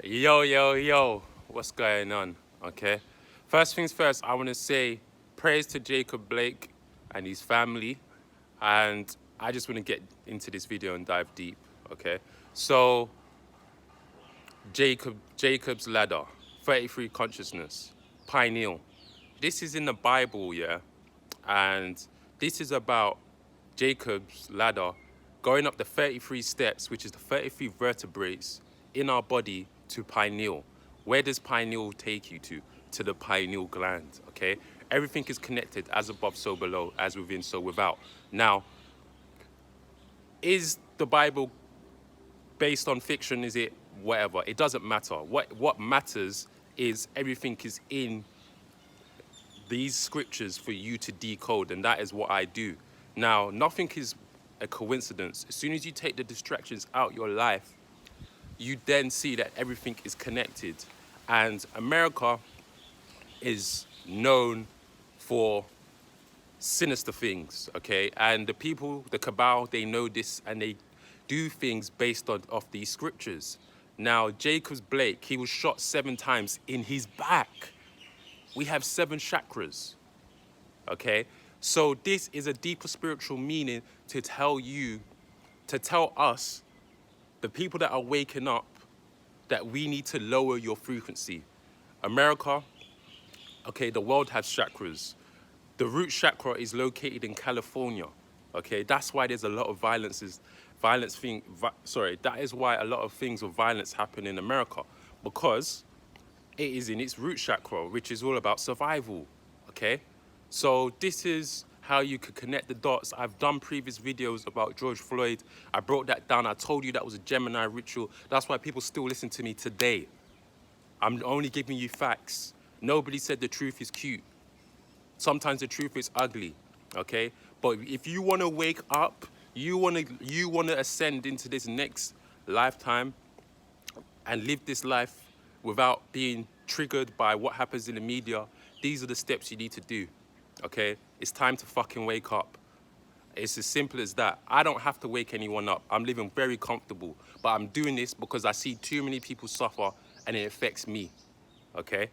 Yo, what's going on? Okay. First things first, I want to say praise to Jacob Blake and his family. And I just want to get into this video and dive deep. Okay. So, Jacob's ladder, 33 consciousness, pineal. This is in the Bible, yeah? And this is about Jacob's ladder going up the 33 steps, which is the 33 vertebrae in our body to pineal. Where does pineal take you to? To the pineal gland, okay? Everything is connected, as above, so below, as within, so without. Now, is the Bible based on fiction? Is it whatever? It doesn't matter. What matters is everything is in these scriptures for you to decode, and that is what I do. Now, nothing is a coincidence. As soon as you take the distractions out your life, you then see that everything is connected. And America is known for sinister things, okay? And the people, the cabal, they know this, and they do things based on off these scriptures. Now, Jacobs Blake, he was shot 7 times in his back. We have 7 chakras, okay? So this is a deeper spiritual meaning to tell you, to tell us, the people that are waking up, that we need to lower your frequency. America, okay, the world has chakras. The root chakra is located in California, okay? That's why there's a lot of that is why a lot of things of violence happen in America, because it is in its root chakra, which is all about survival, okay? So this is how you could connect the dots. I've done previous videos about George Floyd. I broke that down. I told you that was a Gemini ritual. That's why people still listen to me today. I'm only giving you facts. Nobody said the truth is cute. Sometimes the truth is ugly, okay? But if you want to wake up, you want to ascend into this next lifetime and live this life without being triggered by what happens in the media, these are the steps you need to do, okay? It's time to fucking wake up. It's as simple as that. I don't have to wake anyone up. I'm living very comfortable, but I'm doing this because I see too many people suffer and it affects me, okay?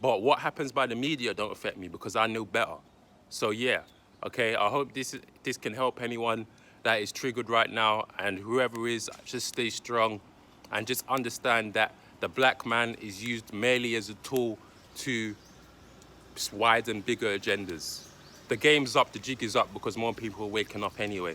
But what happens by the media don't affect me because I know better. So yeah, okay, I hope this can help anyone that is triggered right now, and whoever is, just stay strong and just understand that the black man is used merely as a tool to widen bigger agendas. The game's up, the jig is up, because more people are waking up anyway.